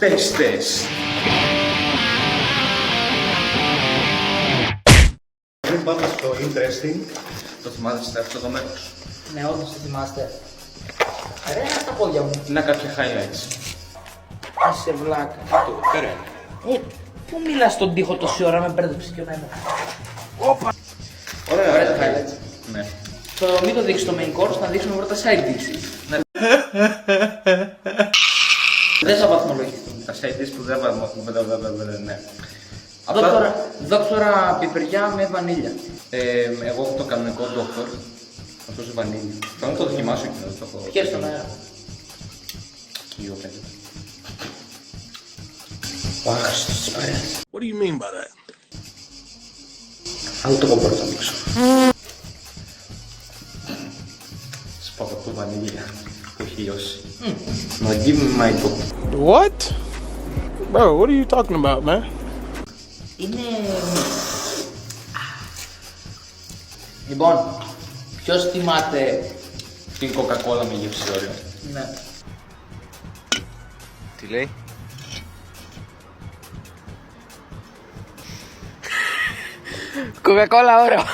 Τεστ. Πριν πάμε στο interesting, το θυμάστε αυτό το μέρος? Ναι, όντως το θυμάστε. Ρε, στα πόδια μου. Να κάποια highlights. Είσαι βλάκα. Αυτό, πέρα είναι. Πού μιλάς στον τοίχο τόση ώρα, με μπέρδεψε και ο Νέμο. Όπα. Ωραία, Ωραία τα highlights. Ναι. Μην το δείξεις το main course, να δείξουμε πρώτα side dishes. Ναι. Δεν θα βαθμολογηθούν. Τα side dishes που δεν βαθμολογηθούν, ναι. Δόκτωρα πιπεριά με βανίλια. Εγώ έχω το κανονικό ντόκτορ. Αυτό είναι βανίλια. Θέλω να το δοκιμάσω και να το έχω. Πιες τον αέρα. Κύριο παιδί. Άχαστος της παρέας. What do you mean by that? Άλλο το κομπόρ θα δείξω. Σπάω το βανίλια που έχει λιώσει. Now give me my book. What? Bro, what are you talking about, man? Είναι... Λοιπόν, ποιος θυμάται... Την κοκακόλα με γεύση όριο. Ναι. Τι λέει? Κοκακόλα, ωραίο.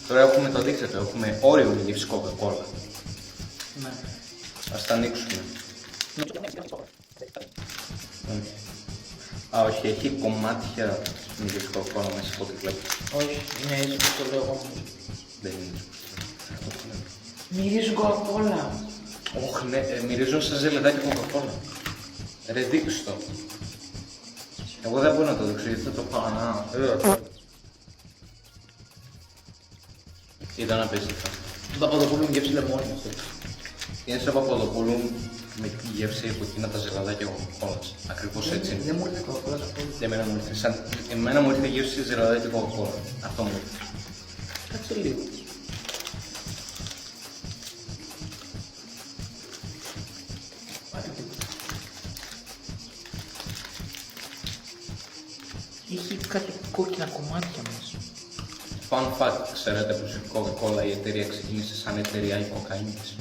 Τώρα έχουμε το δείξετε, έχουμε όριο με γεύση κοκακόλα. Ναι. Ας τα ανοίξουμε. Α, όχι, έχει κομμάτια με γεύση κοκακόλα μέσα από ό,τι βλέπω. Όχι, είναι ίσως το λέω εγώ. Δεν είναι. Μυρίζει κοκακόλα. Όχι, ναι, μυρίζω σαν ζελεδάκι κοκακόλα. Ρε, δείξου το. Εγώ δεν μπορώ να το δείξω γιατί θα το πάω να... Είδα να πέσει αυτό. Παπαδοπούλου με γεύση λεμόνι αυτό. Είναι σαν Παπαδοπούλου με τη γεύση από εκείνα τα ζελαδάκια κοκακόλας. Ακριβώς έτσι. Δεν μου ήρθε κοκακόλα στο πόδι. Εμένα μου ήρθε γεύση ζελαδάκια κοκακόλα. Αυτό μου ήρθε. Κάτσε λίγο. Έχει κάτι κόκκινα κομμάτια μέσα. Fun fact, ξέρετε πως η Coca-Cola η εταιρεία ξεκίνησε σαν εταιρεία η κοκαίνης.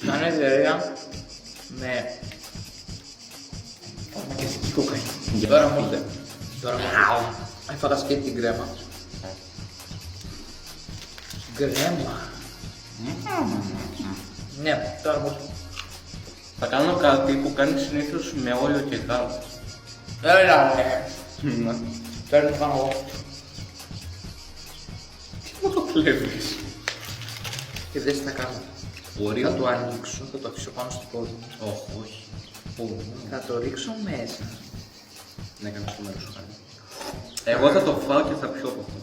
Σαν εταιρεία με φαρμακευτική κοκαίνη. Τώρα μου ήρθε. Τώρα μου ήρθε. Έφαγα σκέτη την κρέμα. Κρέμα. Ναι, τώρα μου ήρθε. Θα κάνω κάτι που κάνει συνήθως με όριο και γάλα. Έλα ρε. Ναι. Τώρα το κάνω εγώ. Τι μου το κλέβεις? Και δεν θα κάνω. Όριο. Θα το ανοίξω, θα το αφήσω πάνω στο πόδι μου. Όχι, όχι. Πού? Θα το ρίξω μέσα. Ναι, έκανα στο μέρος σου κάνει. Εγώ θα το φάω και θα πιω από αυτό.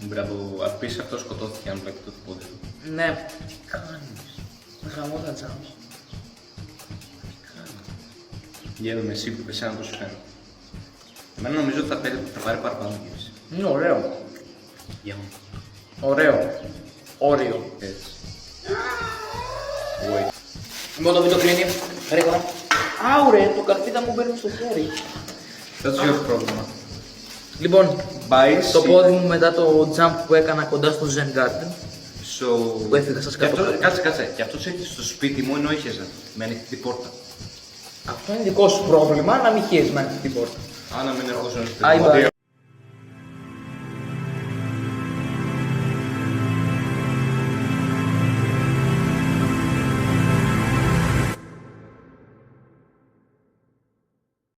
Μπράβο, απείς αυτό σκοτώθηκε αν βλέπει το πόδι του. Ναι. Κάνεις. Γαμώ τα τζάμς. Γεύομαι εσύ που εσένα το σου κάνω. Εμένα νομίζω ότι θα πάρει παραπάνω γεύση. Είναι ωραίο. Γεύομαι. Ωραίο. Όριο. Έτσι. Wait. Λοιπόν το βίντεο κλείνει. Γρήγορα. Άουρε, το καρφίδα μου μπαίνει στο χέρι. That's your πρόβλημα. Λοιπόν, Bye. το πόδι μου μετά το jump που έκανα κοντά στο Zen Garden. So... Που έφυγα σας κάτω. Κάτσε. Και αυτός έχει στο σπίτι μου ενώ είχες με ανοιχτή πόρτα. Αυτό είναι δικό σου πρόβλημα, να μην χέσεις με ανοιχτή πόρτα. Α, να μην ερχόσουν στην Bye bye.